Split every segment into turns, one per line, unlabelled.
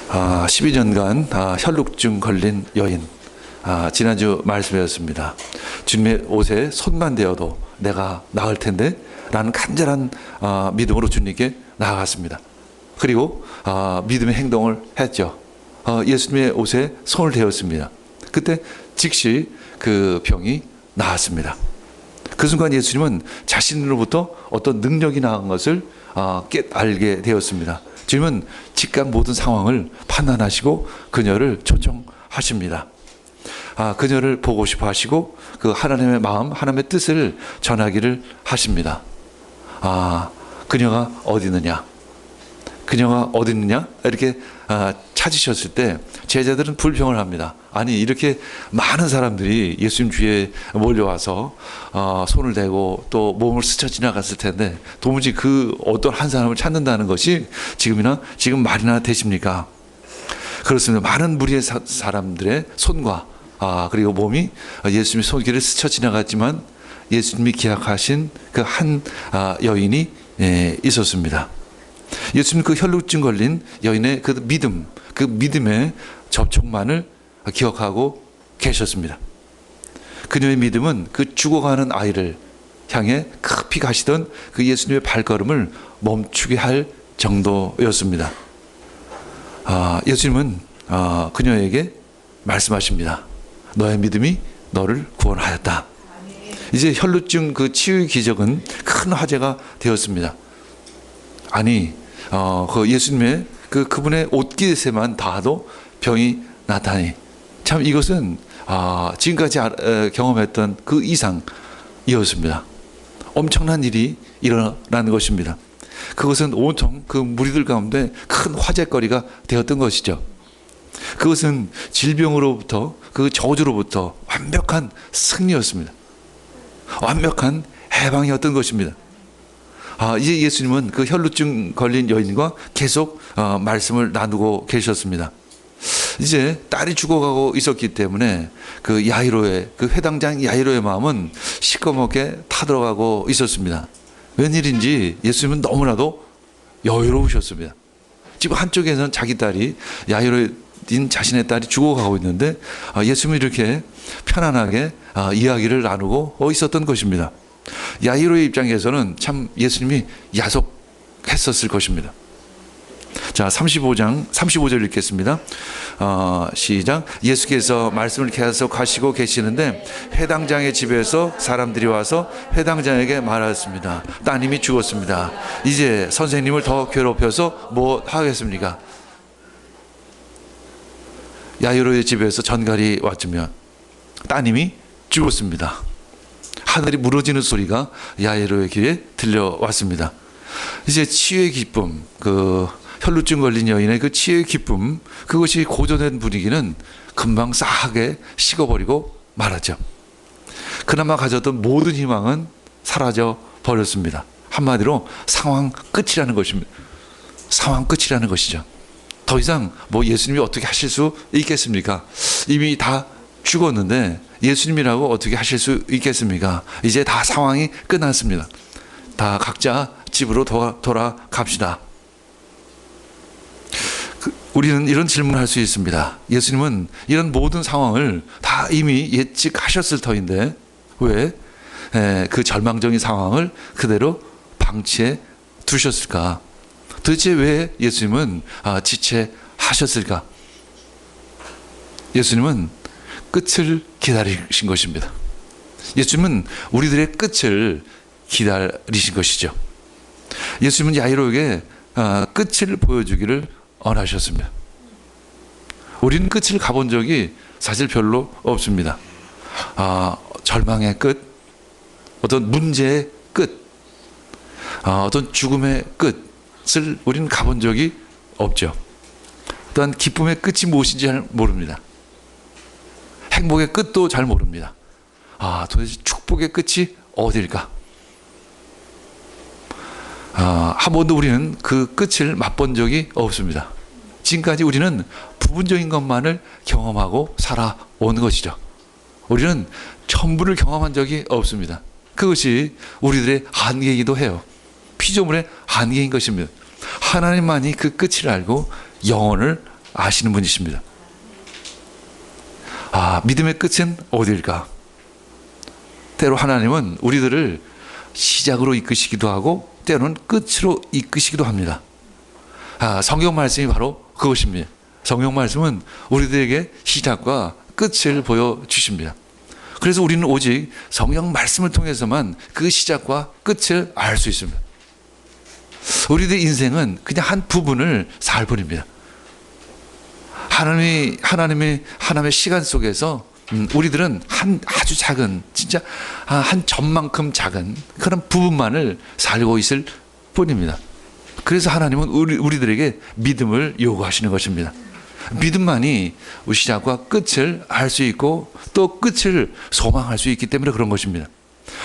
12년간 혈루증 걸린 여인, 지난주 말씀이었습니다. 주님의 옷에 손만 대어도 내가 나을 텐데 라는 간절한 믿음으로 주님께 나아갔습니다. 그리고 믿음의 행동을 했죠. 예수님의 옷에 손을 대었습니다. 그때 즉시 그 병이 나았습니다. 그 순간 예수님은 자신으로부터 어떤 능력이 나은 것을 알게 되었습니다. 주님은 즉각 모든 상황을 판단하시고 그녀를 초청하십니다. 그녀를 보고 싶어 하시고 그 하나님의 마음, 하나님의 뜻을 전하기를 하십니다. 그녀가 어디 있느냐? 그녀가 어디 있느냐? 이렇게 찾으셨을 때 제자들은 불평을 합니다. 아니, 이렇게 많은 사람들이 예수님 주위에 몰려와서 손을 대고 또 몸을 스쳐 지나갔을 텐데 도무지 그 어떤 한 사람을 찾는다는 것이 지금 말이나 되십니까? 그렇습니다. 많은 무리의 사람들의 손과 그리고 몸이 예수님의 손길을 스쳐 지나갔지만 예수님이 기약하신 그 한 여인이 있었습니다. 예수님 그 혈루증 걸린 여인의 그 믿음, 그 믿음의 접촉만을 기억하고 계셨습니다. 그녀의 믿음은 그 죽어가는 아이를 향해 급히 가시던 그 예수님의 발걸음을 멈추게 할 정도였습니다. 예수님은 그녀에게 말씀하십니다. 너의 믿음이 너를 구원하였다. 이제 혈루증 그 치유의 기적은 큰 화제가 되었습니다. 아니, 그 예수님의 그분의 옷깃에만 닿아도 병이 나타나니 참 이것은 지금까지 경험했던 그 이상이었습니다. 엄청난 일이 일어나는 것입니다. 그것은 온통 그 무리들 가운데 큰 화제거리가 되었던 것이죠. 그것은 질병으로부터 그 저주로부터 완벽한 승리였습니다. 완벽한 해방이었던 것입니다. 이제 예수님은 그 혈루증 걸린 여인과 계속 말씀을 나누고 계셨습니다. 이제 딸이 죽어가고 있었기 때문에 그 야이로의 그 회당장 야이로의 마음은 시커멓게 타들어가고 있었습니다. 웬일인지 예수님은 너무나도 여유로우셨습니다. 지금 한쪽에서는 자기 딸이 야이로인 자신의 딸이 죽어가고 있는데 예수님이 이렇게 편안하게 이야기를 나누고 있었던 것입니다. 야이로의 입장에서는 참 예수님이 야속했었을 것입니다. 자, 35절 읽겠습니다. 시작. 예수께서 말씀을 계속하시고 계시는데 회당장의 집에서 사람들이 와서 회당장에게 말하였습니다. 따님이 죽었습니다. 이제 선생님을 더 괴롭혀서 뭐 하겠습니까? 야이로의 집에서 전갈이 왔으면 따님이 죽었습니다. 하늘이 무너지는 소리가 야이로의 귀에 들려왔습니다. 이제 치유의 기쁨, 그 혈루증 걸린 여인의 그 치유의 기쁨, 그것이 고조된 분위기는 금방 싸하게 식어버리고 말았죠. 그나마 가졌던 모든 희망은 사라져 버렸습니다. 한마디로 상황 끝이라는 것입니다. 상황 끝이라는 것이죠. 더 이상 뭐 예수님이 어떻게 하실 수 있겠습니까? 이미 다 죽었는데 예수님이라고 어떻게 하실 수 있겠습니까? 이제 다 상황이 끝났습니다. 다 각자 집으로 돌아갑시다. 우리는 이런 질문을 할 수 있습니다. 예수님은 이런 모든 상황을 다 이미 예측하셨을 터인데 왜 그 절망적인 상황을 그대로 방치해 두셨을까? 도대체 왜 예수님은 지체하셨을까? 예수님은 끝을 기다리신 것입니다. 예수님은 우리들의 끝을 기다리신 것이죠. 예수님은 야이로에게 끝을 보여주기를 원하셨습니다. 우리는 끝을 가본 적이 사실 별로 없습니다. 절망의 끝, 어떤 문제의 끝, 어떤 죽음의 끝을 우리는 가본 적이 없죠. 또한 기쁨의 끝이 무엇인지 잘 모릅니다. 행복의 끝도 잘 모릅니다. 도대체 축복의 끝이 어딜까? 한 번도 우리는 그 끝을 맛본 적이 없습니다. 지금까지 우리는 부분적인 것만을 경험하고 살아온 것이죠. 우리는 전부를 경험한 적이 없습니다. 그것이 우리들의 한계이기도 해요. 피조물의 한계인 것입니다. 하나님만이 그 끝을 알고 영혼을 아시는 분이십니다. 믿음의 끝은 어디일까? 때로 하나님은 우리들을 시작으로 이끄시기도 하고 때로는 끝으로 이끄시기도 합니다. 성경 말씀이 바로 그것입니다. 성경 말씀은 우리들에게 시작과 끝을 보여주십니다. 그래서 우리는 오직 성경 말씀을 통해서만 그 시작과 끝을 알 수 있습니다. 우리들의 인생은 그냥 한 부분을 살 뿐입니다. 하나님의 시간 속에서 우리들은 아주 작은, 진짜 한 점만큼 작은 그런 부분만을 살고 있을 뿐입니다. 그래서 하나님은 우리들에게 믿음을 요구하시는 것입니다. 믿음만이 시작과 끝을 알 수 있고 또 끝을 소망할 수 있기 때문에 그런 것입니다.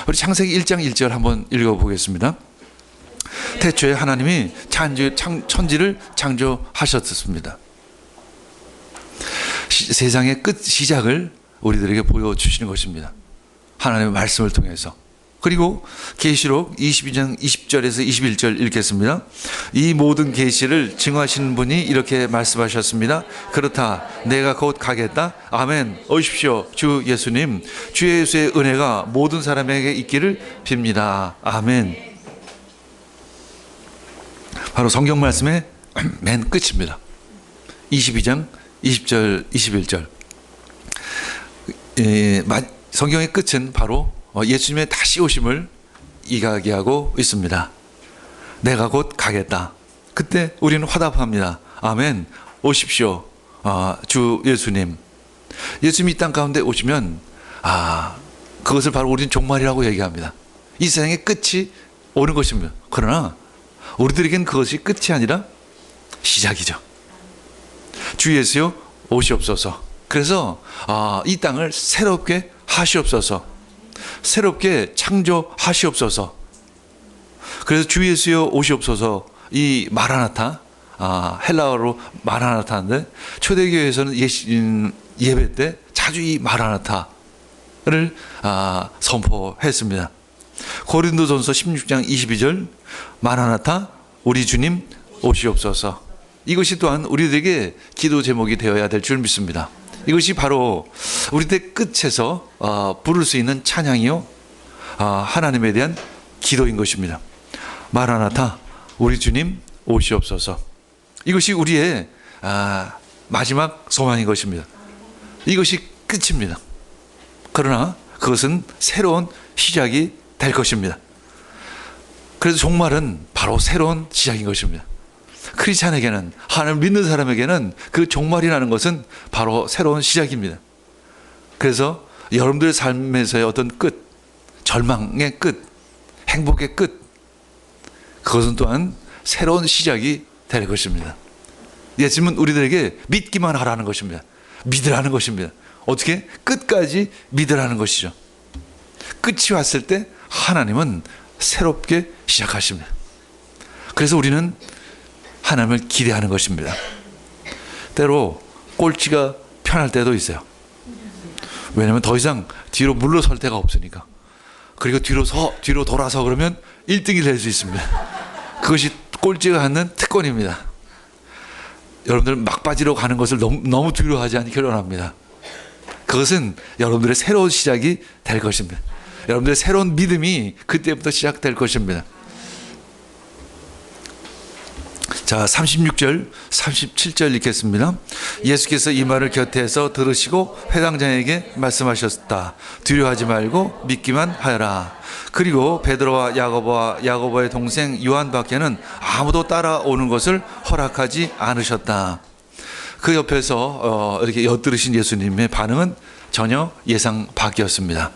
우리 창세기 1장 1절 한번 읽어보겠습니다. 태초에 하나님이 천지를 창조하셨습니다. 세상의 끝 시작을 우리들에게 보여주시는 것입니다. 하나님의 말씀을 통해서. 그리고 계시록 22장 20절에서 21절 읽겠습니다. 이 모든 계시를 증하시는 분이 이렇게 말씀하셨습니다. 그렇다, 내가 곧 가겠다. 아멘. 오십시오, 주 예수님. 주 예수의 은혜가 모든 사람에게 있기를 빕니다. 아멘. 바로 성경 말씀의 맨 끝입니다. 22장 20절 21절. 성경의 끝은 바로 예수님의 다시 오심을 이야기하고 있습니다. 내가 곧 가겠다. 그때 우리는 화답합니다. 아멘. 오십시오, 주 예수님. 예수님이 이 땅 가운데 오시면 그것을 바로 우리는 종말이라고 얘기합니다. 이 세상의 끝이 오는 것입니다. 그러나 우리들에겐 그것이 끝이 아니라 시작이죠. 주 예수여 오시옵소서. 그래서 이 땅을 새롭게 하시옵소서. 새롭게 창조하시옵소서. 그래서 주 예수여 오시옵소서. 이 마라나타, 헬라어로 마라나타인데 초대교회에서는 예배 때 자주 이 마라나타를 선포했습니다. 고린도전서 16장 22절, 마라나타 우리 주님 오시옵소서. 이것이 또한 우리들에게 기도 제목이 되어야 될 줄 믿습니다. 이것이 바로 우리들 끝에서 부를 수 있는 찬양이요, 하나님에 대한 기도인 것입니다. 마라나타 우리 주님 오시옵소서. 이것이 우리의 마지막 소망인 것입니다. 이것이 끝입니다. 그러나 그것은 새로운 시작이 될 것입니다. 그래서 종말은 바로 새로운 시작인 것입니다. 크리스찬에게는, 하나님을 믿는 사람에게는 그 종말이라는 것은 바로 새로운 시작입니다. 그래서 여러분들의 삶에서의 어떤 끝, 절망의 끝, 행복의 끝, 그것은 또한 새로운 시작이 될 것입니다. 예수님은 우리들에게 믿기만 하라는 것입니다. 믿으라는 것입니다. 어떻게? 끝까지 믿으라는 것이죠. 끝이 왔을 때 하나님은 새롭게 시작하십니다. 그래서 우리는 하나님을 기대하는 것입니다. 때로 꼴찌가 편할 때도 있어요. 왜냐하면 더 이상 뒤로 물러설 데가 없으니까. 그리고 뒤로 돌아서 그러면 1등이 될 수 있습니다. 그것이 꼴찌가 갖는 특권입니다. 여러분들 막바지로 가는 것을 너무 두려워하지 않기를 원합니다. 그것은 여러분들의 새로운 시작이 될 것입니다. 여러분들의 새로운 믿음이 그때부터 시작될 것입니다. 자, 36절, 37절 읽겠습니다. 예수께서 이 말을 곁에서 들으시고 회당장에게 말씀하셨다. 두려워하지 말고 믿기만 하여라. 그리고 베드로와 야고보의 동생 요한밖에는 아무도 따라오는 것을 허락하지 않으셨다. 그 옆에서 이렇게 엿들으신 예수님의 반응은 전혀 예상 밖이었습니다.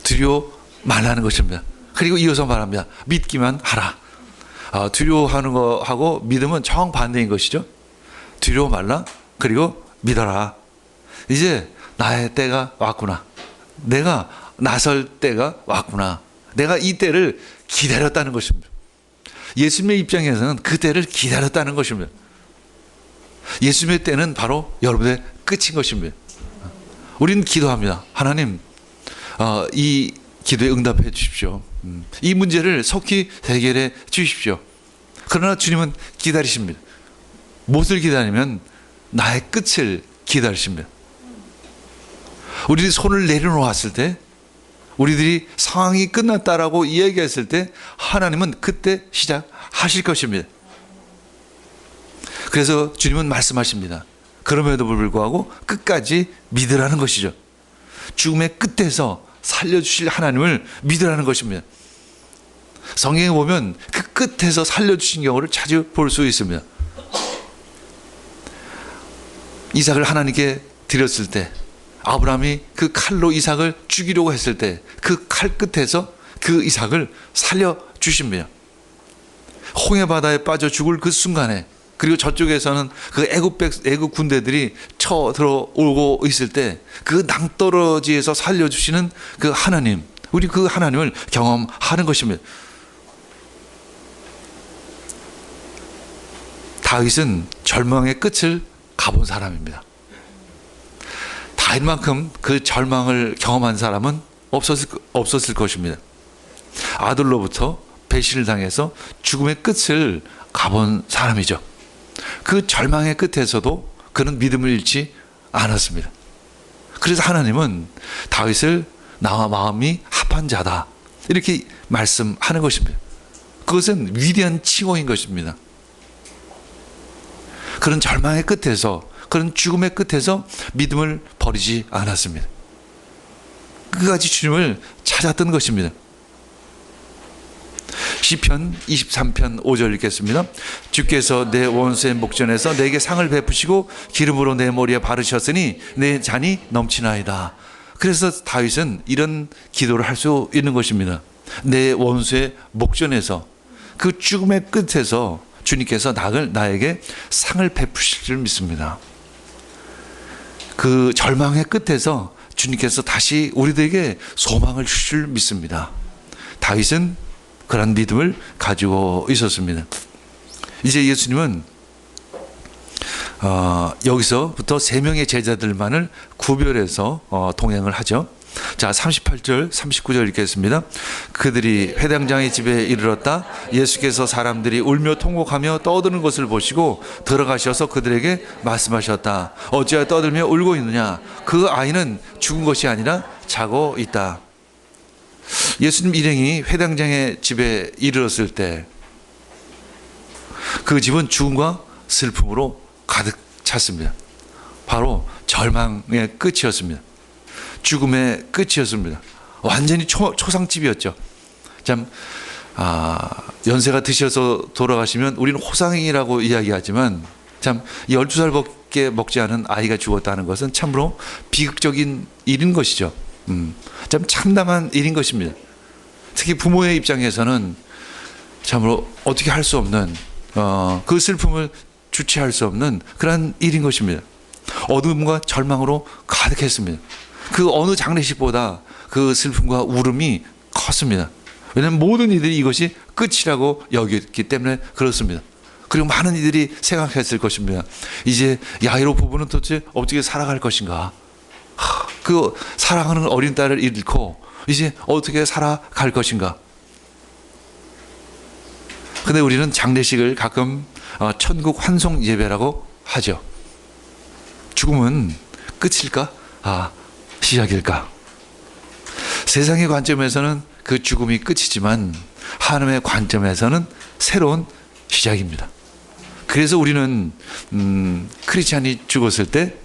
두려워 말라는 것입니다. 그리고 이어서 말합니다. 믿기만 하라. 두려워하는 거하고 믿음은 정반대인 것이죠. 두려워 말라. 그리고 믿어라. 이제 나의 때가 왔구나. 내가 나설 때가 왔구나. 내가 이 때를 기다렸다는 것입니다. 예수님의 입장에서는 그 때를 기다렸다는 것입니다. 예수님의 때는 바로 여러분의 끝인 것입니다. 우리는 기도합니다. 하나님, 이 기도에 응답해 주십시오. 이 문제를 속히 해결해 주십시오. 그러나 주님은 기다리십니다. 무엇을 기다리면 나의 끝을 기다리십니다. 우리들이 손을 내려놓았을 때, 우리들이 상황이 끝났다라고 이야기했을 때 하나님은 그때 시작하실 것입니다. 그래서 주님은 말씀하십니다. 그럼에도 불구하고 끝까지 믿으라는 것이죠. 죽음의 끝에서 살려주실 하나님을 믿으라는 것입니다. 성경에 보면 그 끝에서 살려주신 경우를 자주 볼 수 있습니다. 이삭을 하나님께 드렸을 때, 아브라함이 그 칼로 이삭을 죽이려고 했을 때 그 칼 끝에서 그 이삭을 살려주십니다. 홍해 바다에 빠져 죽을 그 순간에, 그리고 저쪽에서는 그 애굽 군대들이 쳐 들어오고 있을 때 그 낭떠러지에서 살려주시는 그 하나님, 우리 그 하나님을 경험하는 것입니다. 다윗은 절망의 끝을 가본 사람입니다. 다윗만큼 그 절망을 경험한 사람은 없었을 것입니다. 아들로부터 배신을 당해서 죽음의 끝을 가본 사람이죠. 그 절망의 끝에서도 그는 믿음을 잃지 않았습니다. 그래서 하나님은 다윗을 나와 마음이 합한 자다, 이렇게 말씀하는 것입니다. 그것은 위대한 칭호인 것입니다. 그런 절망의 끝에서, 그런 죽음의 끝에서 믿음을 버리지 않았습니다. 끝까지 주님을 찾았던 것입니다. 시편 23편 5절 읽겠습니다. 주께서 내 원수의 목전에서 내게 상을 베푸시고 기름으로 내 머리에 바르셨으니 내 잔이 넘치나이다. 그래서 다윗은 이런 기도를 할 수 있는 것입니다. 내 원수의 목전에서, 그 죽음의 끝에서 주님께서 나에게 상을 베푸실 줄 믿습니다. 그 절망의 끝에서 주님께서 다시 우리들에게 소망을 주실 줄 믿습니다. 다윗은 그런 믿음을 가지고 있었습니다. 이제 예수님은 여기서부터 3명의 제자들만을 구별해서 동행을 하죠. 자, 38절 39절 읽겠습니다. 그들이 회당장의 집에 이르렀다. 예수께서 사람들이 울며 통곡하며 떠드는 것을 보시고 들어가셔서 그들에게 말씀하셨다. 어찌하여 떠들며 울고 있느냐? 그 아이는 죽은 것이 아니라 자고 있다. 예수님 일행이 회당장의 집에 이르렀을 때 그 집은 죽음과 슬픔으로 가득 찼습니다. 바로 절망의 끝이었습니다. 죽음의 끝이었습니다. 완전히 초상집이었죠. 참 연세가 드셔서 돌아가시면 우리는 호상이라고 이야기하지만, 참 12살밖에 먹지 않은 아이가 죽었다는 것은 참으로 비극적인 일인 것이죠. 참 참담한 일인 것입니다. 특히 부모의 입장에서는 참으로 어떻게 할 수 없는, 그 슬픔을 주체할 수 없는 그런 일인 것입니다. 어둠과 절망으로 가득했습니다. 그 어느 장례식보다 그 슬픔과 울음이 컸습니다. 왜냐하면 모든 이들이 이것이 끝이라고 여겼기 때문에 그렇습니다. 그리고 많은 이들이 생각했을 것입니다. 이제 야이로 부부는 도대체 어떻게 살아갈 것인가? 그 사랑하는 어린 딸을 잃고 이제 어떻게 살아갈 것인가? 근데 우리는 장례식을 가끔 천국 환송 예배라고 하죠. 죽음은 끝일까? 시작일까? 세상의 관점에서는 그 죽음이 끝이지만 하나님의 관점에서는 새로운 시작입니다. 그래서 우리는 크리스찬이 죽었을 때,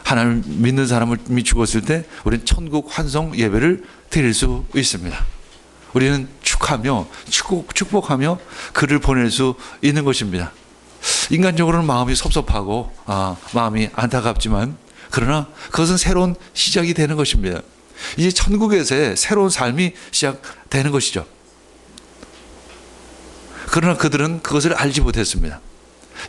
하나님을 믿는 사람이 죽었을 때 우리는 천국 환송 예배를 드릴 수 있습니다. 우리는 축하하며 축복하며 그를 보낼 수 있는 것입니다. 인간적으로는 마음이 섭섭하고 마음이 안타깝지만, 그러나 그것은 새로운 시작이 되는 것입니다. 이제 천국에서의 새로운 삶이 시작되는 것이죠. 그러나 그들은 그것을 알지 못했습니다.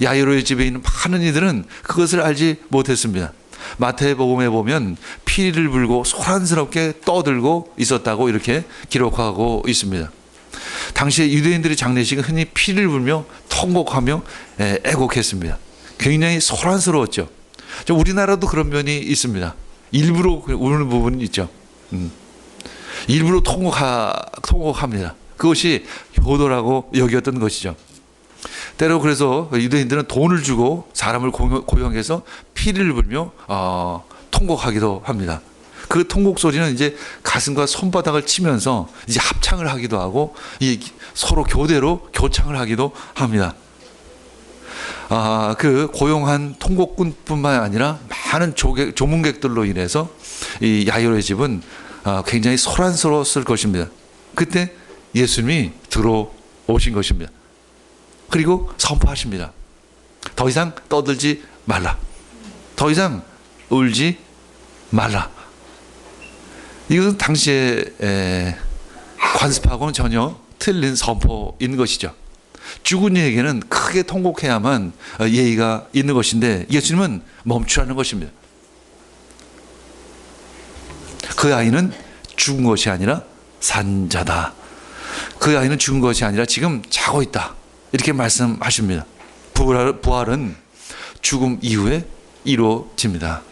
야이로의 집에 있는 많은 이들은 그것을 알지 못했습니다. 마태복음에 보면 피를 불고 소란스럽게 떠들고 있었다고 이렇게 기록하고 있습니다. 당시에 유대인들의 장례식은 흔히 피를 불며 통곡하며 애곡했습니다. 굉장히 소란스러웠죠. 우리나라도 그런 면이 있습니다. 일부러 우는 부분이 있죠. 일부러 통곡합니다. 그것이 효도라고 여겼던 것이죠. 때로 그래서 유대인들은 돈을 주고 사람을 고용해서 피리를 불며 통곡하기도 합니다. 그 통곡 소리는 이제 가슴과 손바닥을 치면서 이제 합창을 하기도 하고 서로 교대로 교창을 하기도 합니다. 그 고용한 통곡꾼뿐만 아니라 많은 조문객들로 인해서 이 야이로의 집은 굉장히 소란스러웠을 것입니다. 그때 예수님이 들어오신 것입니다. 그리고 선포하십니다. 더 이상 떠들지 말라. 더 이상 울지 말라. 이것은 당시에 관습하고는 전혀 틀린 선포인 것이죠. 죽은 이에게는 크게 통곡해야만 예의가 있는 것인데 예수님은 멈추라는 것입니다. 그 아이는 죽은 것이 아니라 산 자다. 그 아이는 죽은 것이 아니라 지금 자고 있다. 이렇게 말씀하십니다. 부활은 죽음 이후에 이루어집니다.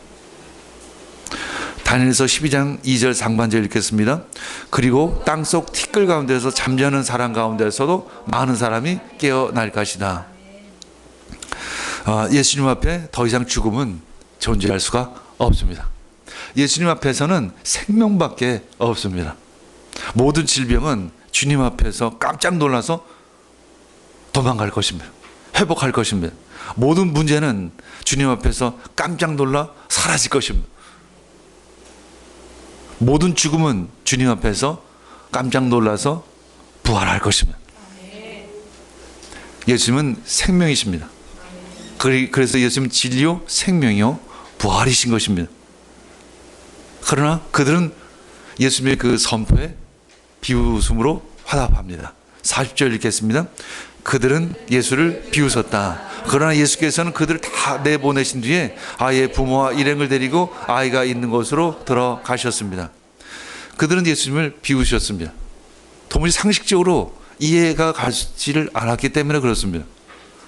다니엘서 12장 2절 상반절 읽겠습니다. 그리고 땅속 티끌 가운데서 잠자는 사람 가운데서도 많은 사람이 깨어날 것이다. 예수님 앞에 더 이상 죽음은 존재할 수가 없습니다. 예수님 앞에서는 생명밖에 없습니다. 모든 질병은 주님 앞에서 깜짝 놀라서 도망갈 것입니다. 회복할 것입니다. 모든 문제는 주님 앞에서 깜짝 놀라 사라질 것입니다. 모든 죽음은 주님 앞에서 깜짝 놀라서 부활할 것입니다. 예수님은 생명이십니다. 그래서 예수님은 진리요 생명이요 부활이신 것입니다. 그러나 그들은 예수님의 그 선포에 비웃음으로 화답합니다. 40절 읽겠습니다. 그들은 예수를 비웃었다. 그러나 예수께서는 그들을 다 내보내신 뒤에 아이의 부모와 일행을 데리고 아이가 있는 곳으로 들어가셨습니다. 그들은 예수님을 비웃으셨습니다. 도무지 상식적으로 이해가 가지를 않았기 때문에 그렇습니다.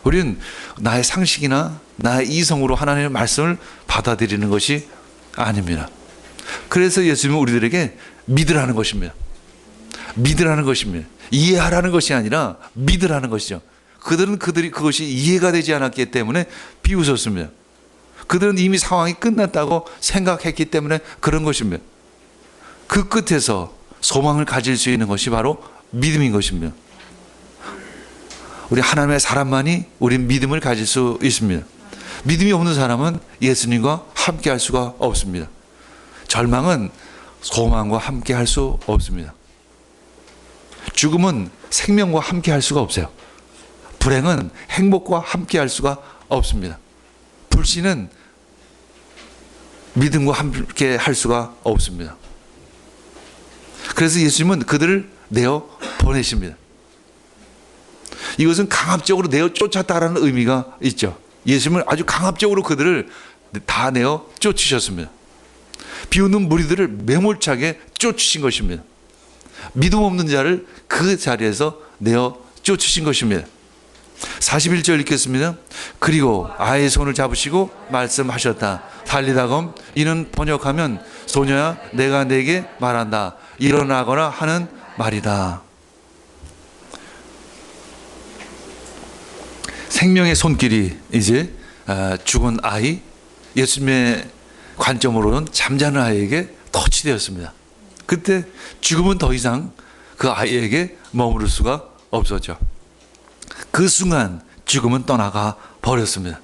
우리는 나의 상식이나 나의 이성으로 하나님의 말씀을 받아들이는 것이 아닙니다. 그래서 예수님은 우리들에게 믿으라는 것입니다. 믿으라는 것입니다. 이해하라는 것이 아니라 믿으라는 것이죠. 그들은 그것이 이해가 되지 않았기 때문에 비웃었습니다. 그들은 이미 상황이 끝났다고 생각했기 때문에 그런 것입니다. 그 끝에서 소망을 가질 수 있는 것이 바로 믿음인 것입니다. 우리 하나님의 사람만이 우린 믿음을 가질 수 있습니다. 믿음이 없는 사람은 예수님과 함께 할 수가 없습니다. 절망은 소망과 함께 할 수 없습니다. 죽음은 생명과 함께 할 수가 없어요. 불행은 행복과 함께 할 수가 없습니다. 불신은 믿음과 함께 할 수가 없습니다. 그래서 예수님은 그들을 내어 보내십니다. 이것은 강압적으로 내어 쫓았다라는 의미가 있죠. 예수님은 아주 강압적으로 그들을 다 내어 쫓으셨습니다. 비웃는 무리들을 매몰차게 쫓으신 것입니다. 믿음 없는 자를 그 자리에서 내어 쫓으신 것입니다. 41절 읽겠습니다. 그리고 아이의 손을 잡으시고 말씀하셨다. 달리다검 이는 번역하면 소녀야 내가 네게 말한다. 일어나거나 하는 말이다. 생명의 손길이 이제 죽은 아이, 예수님의 관점으로는 잠자는 아이에게 터치되었습니다. 그때 죽음은 더 이상 그 아이에게 머무를 수가 없었죠. 그 순간 죽음은 떠나가 버렸습니다.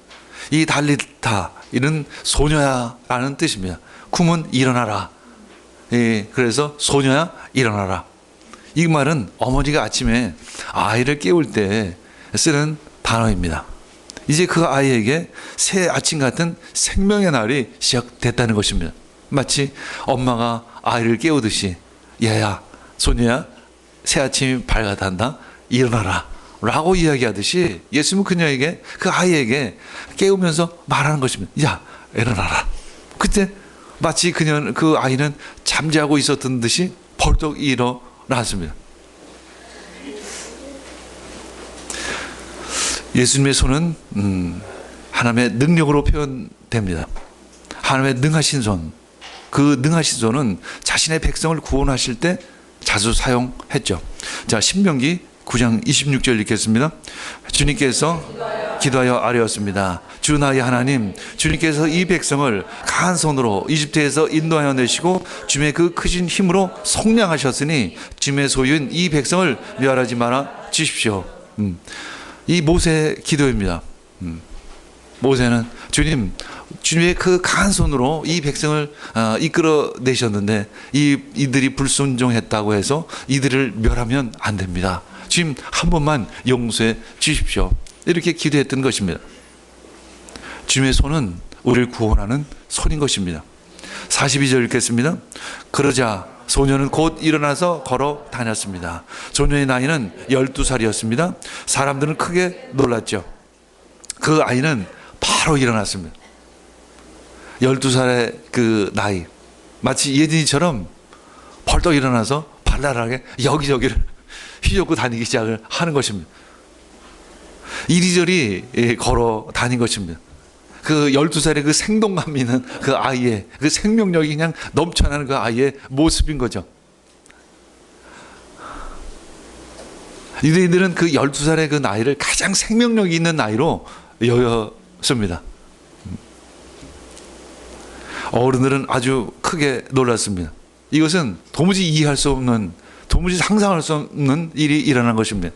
이 달리타 이는 소녀야 라는 뜻입니다. 쿰은 일어나라. 그래서 소녀야 일어나라. 이 말은 어머니가 아침에 아이를 깨울 때 쓰는 단어입니다. 이제 그 아이에게 새 아침 같은 생명의 날이 시작됐다는 것입니다. 마치 엄마가 아이를 깨우듯이 야야 소녀야 새 아침이 밝아단다 일어나라 라고 이야기하듯이 예수님은 그녀에게 그 아이에게 깨우면서 말하는 것입니다. 야 일어나라. 그때 마치 그 아이는 잠자고 있었던 듯이 벌떡 일어났습니다. 예수님의 손은 하나님의 능력으로 표현됩니다. 하나님의 능하신 손. 그 능하신 손은 자신의 백성을 구원하실 때 자주 사용했죠. 자, 신명기 9장 26절 읽겠습니다. 주님께서 기도하여 아뢰었습니다. 주 나의 하나님, 주님께서 이 백성을 강한 손으로 이집트에서 인도하여 내시고 주의 그 크신 힘으로 속량하셨으니 주의 소유인 이 백성을 멸하지 말아 주십시오. 이 모세의 기도입니다. 모세는 주님의 그 강한 손으로 이 백성을 이끌어 내셨는데 이들이 불순종했다고 해서 이들을 멸하면 안 됩니다. 주님 한 번만 용서해 주십시오. 이렇게 기도했던 것입니다. 주님의 손은 우리를 구원하는 손인 것입니다. 42절 읽겠습니다. 그러자 소녀는 곧 일어나서 걸어 다녔습니다. 소녀의 나이는 12살이었습니다. 사람들은 크게 놀랐죠. 그 아이는 바로 일어났습니다. 12살의 그 나이, 마치 예진이처럼 벌떡 일어나서 발랄하게 여기저기를 휘젓고 다니기 시작을 하는 것입니다. 이리저리 걸어 다닌 것입니다. 그 12살의 그 생동감 있는 그 아이의 그 생명력이 그냥 넘쳐나는 그 아이의 모습인 거죠. 유대인들은 그 12살의 그 나이를 가장 생명력이 있는 나이로 여겼습니다. 어른들은 아주 크게 놀랐습니다. 이것은 도무지 이해할 수 없는, 도무지 상상할 수 없는 일이 일어난 것입니다.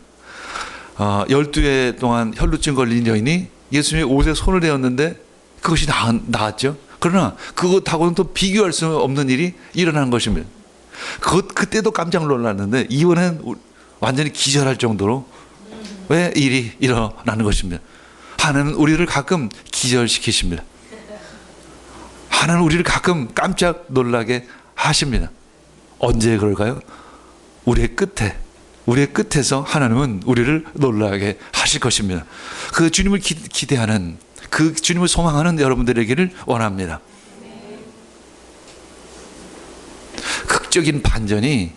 12해 동안 혈루증 걸린 여인이 예수님의 옷에 손을 대었는데 그것이 나았죠. 그러나 그것하고는 또 비교할 수 없는 일이 일어난 것입니다. 그때도 깜짝 놀랐는데 이번엔 완전히 기절할 정도로 왜 일이 일어나는 것입니다. 하나님은 우리를 가끔 기절시키십니다. 하나님은 우리를 가끔 깜짝 놀라게 하십니다. 언제 그럴까요? 우리의 끝에서 하나님은 우리를 놀라게 하실 것입니다. 그 주님을 기대하는, 그 주님을 소망하는 여러분들에게를 원합니다. 극적인 반전이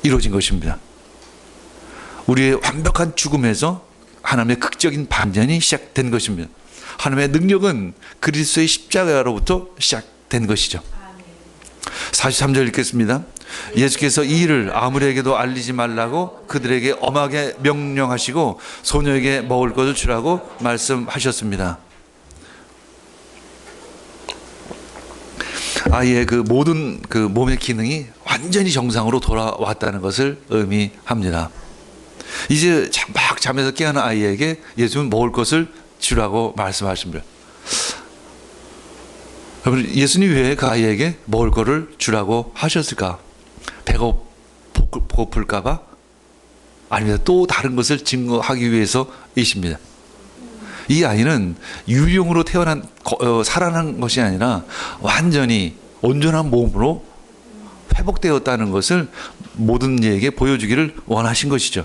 이루어진 것입니다. 우리의 완벽한 죽음에서 하나님의 극적인 반전이 시작된 것입니다. 하나님의 능력은 그리스도의 십자가로부터 시작된 것이죠. 43절 읽겠습니다. 예수께서 이 일을 아무에게도 알리지 말라고 그들에게 엄하게 명령하시고 소녀에게 먹을 것을 주라고 말씀하셨습니다. 아이의 그 모든 그 몸의 기능이 완전히 정상으로 돌아왔다는 것을 의미합니다. 이제 막 잠에서 깨어난 아이에게 예수는 먹을 것을 주라고 말씀하십니다. 여러분, 예수님 왜 그 아이에게 먹을 것을 주라고 하셨을까? 배고플까봐? 아닙니다. 또 다른 것을 증거하기 위해서이십니다. 이 아이는 유령으로 살아난 것이 아니라 완전히 온전한 몸으로 회복되었다는 것을 모든 이에게 보여주기를 원하신 것이죠.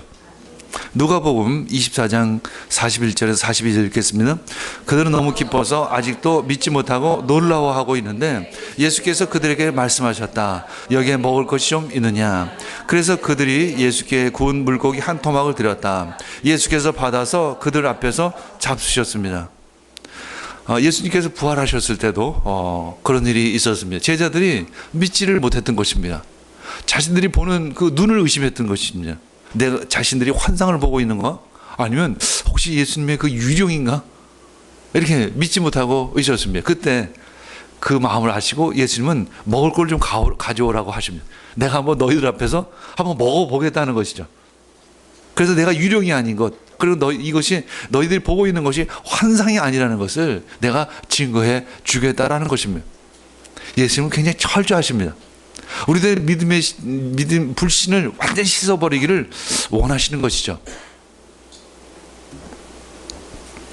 누가복음 24장 41절에서 42절 읽겠습니다. 그들은 너무 기뻐서 아직도 믿지 못하고 놀라워하고 있는데 예수께서 그들에게 말씀하셨다. 여기에 먹을 것이 좀 있느냐. 그래서 그들이 예수께 구운 물고기 한 토막을 드렸다. 예수께서 받아서 그들 앞에서 잡수셨습니다. 예수님께서 부활하셨을 때도 그런 일이 있었습니다. 제자들이 믿지를 못했던 것입니다. 자신들이 보는 그 눈을 의심했던 것입니다. 내가 자신들이 환상을 보고 있는가? 아니면 혹시 예수님의 그 유령인가? 이렇게 믿지 못하고 있었습니다. 그때 그 마음을 아시고 예수님은 먹을 걸 좀 가져오라고 하십니다. 내가 한번 너희들 앞에서 한번 먹어보겠다는 것이죠. 그래서 내가 유령이 아닌 것, 그리고 이것이 너희들이 보고 있는 것이 환상이 아니라는 것을 내가 증거해 주겠다라는 것입니다. 예수님은 굉장히 철저하십니다. 우리들의 믿음 불신을 완전히 씻어버리기를 원하시는 것이죠.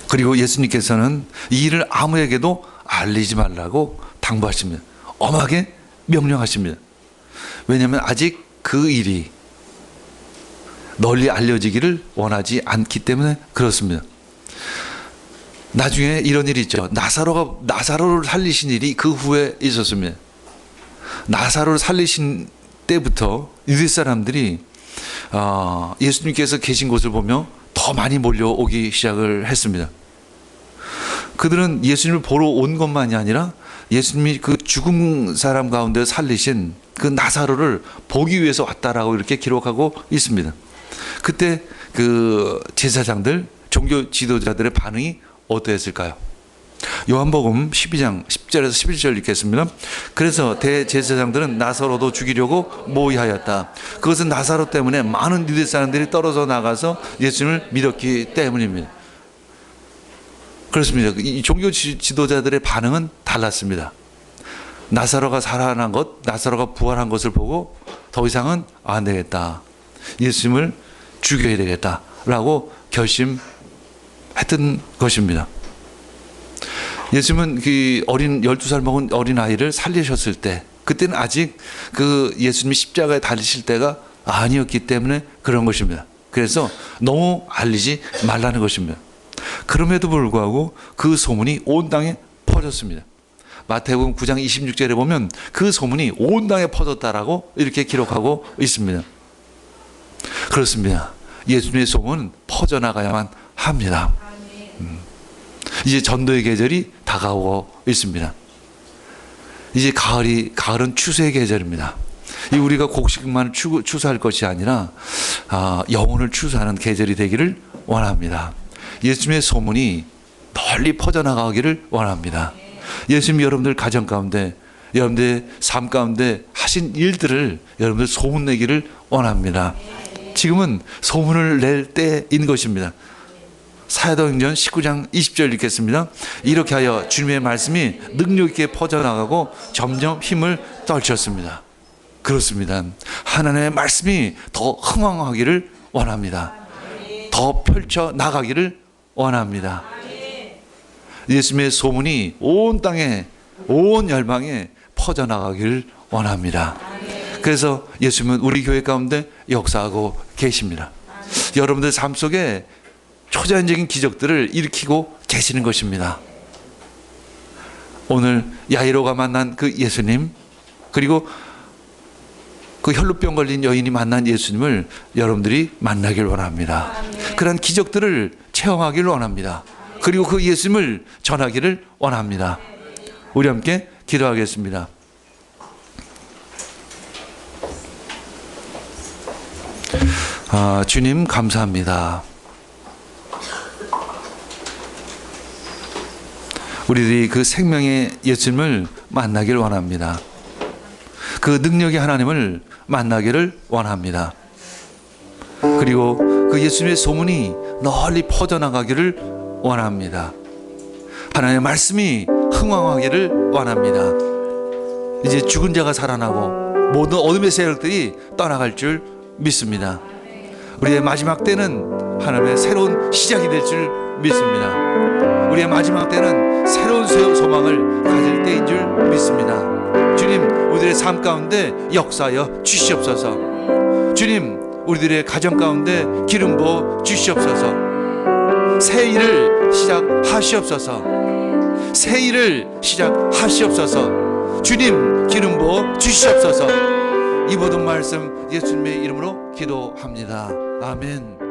그리고 예수님께서는 이 일을 아무에게도 알리지 말라고 당부하십니다. 엄하게 명령하십니다. 왜냐하면 아직 그 일이 널리 알려지기를 원하지 않기 때문에 그렇습니다. 나중에 이런 일이 있죠. 나사로를 살리신 일이 그 후에 있었습니다. 나사로를 살리신 때부터 유대 사람들이 예수님께서 계신 곳을 보며 더 많이 몰려오기 시작을 했습니다. 그들은 예수님을 보러 온 것만이 아니라 예수님이 그 죽은 사람 가운데 살리신 그 나사로를 보기 위해서 왔다라고 이렇게 기록하고 있습니다. 그때 그 제사장들, 종교 지도자들의 반응이 어떠했을까요? 요한복음 12장 10절에서 11절 읽겠습니다. 그래서 대제사장들은 나사로도 죽이려고 모의하였다. 그것은 나사로 때문에 많은 유대 사람들이 떨어져 나가서 예수님을 믿었기 때문입니다. 그렇습니다. 이 종교 지도자들의 반응은 달랐습니다. 나사로가 살아난 것, 나사로가 부활한 것을 보고 더 이상은 안 되겠다. 예수님을 죽여야 되겠다라고 결심했던 것입니다. 예수님은 그 12살 먹은 어린 아이를 살리셨을 때, 그때는 아직 그 예수님이 십자가에 달리실 때가 아니었기 때문에 그런 것입니다. 그래서 너무 알리지 말라는 것입니다. 그럼에도 불구하고 그 소문이 온 땅에 퍼졌습니다. 마태복음 9장 26절에 보면 그 소문이 온 땅에 퍼졌다라고 이렇게 기록하고 있습니다. 그렇습니다. 예수님의 소문은 퍼져나가야만 합니다. 이제 전도의 계절이 다가오고 있습니다. 이제 가을은 추수의 계절입니다. 우리가 곡식만 추수할 것이 아니라 영혼을 추수하는 계절이 되기를 원합니다. 예수님의 소문이 널리 퍼져나가기를 원합니다. 예수님 여러분들 가정 가운데, 여러분들의 삶 가운데 하신 일들을 여러분들 소문내기를 원합니다. 지금은 소문을 낼 때인 것입니다. 사도행전 19장 20절 읽겠습니다. 이렇게 하여 주님의 말씀이 능력 있게 퍼져나가고 점점 힘을 떨쳤습니다. 그렇습니다. 하나님의 말씀이 더 흥왕하기를 원합니다. 더 펼쳐나가기를 원합니다. 예수님의 소문이 온 땅에, 온 열방에 퍼져나가기를 원합니다. 그래서 예수님은 우리 교회 가운데 역사하고 계십니다. 여러분들 삶 속에 초자연적인 기적들을 일으키고 계시는 것입니다. 오늘 야이로가 만난 그 예수님, 그리고 그 혈루병 걸린 여인이 만난 예수님을 여러분들이 만나길 원합니다. 그런 기적들을 체험하기를 원합니다. 그리고 그 예수님을 전하기를 원합니다. 우리 함께 기도하겠습니다. 주님 감사합니다. 우리들이 그 생명의 예수님을 만나기를 원합니다. 그 능력의 하나님을 만나기를 원합니다. 그리고 그 예수님의 소문이 널리 퍼져나가기를 원합니다. 하나님의 말씀이 흥왕하기를 원합니다. 이제 죽은 자가 살아나고 모든 어둠의 세력들이 떠나갈 줄 믿습니다. 우리의 마지막 때는 하나님의 새로운 시작이 될 줄 믿습니다. 우리의 마지막 때는 새로운 소망을 가질 때인 줄 믿습니다. 주님, 우리들의 삶 가운데 역사하여 주시옵소서. 주님, 우리들의 가정 가운데 기름 부어 주시옵소서. 새 일을 시작하시옵소서. 새 일을 시작하시옵소서. 주님, 기름 부어 주시옵소서. 이 모든 말씀 예수님의 이름으로 기도합니다. 아멘.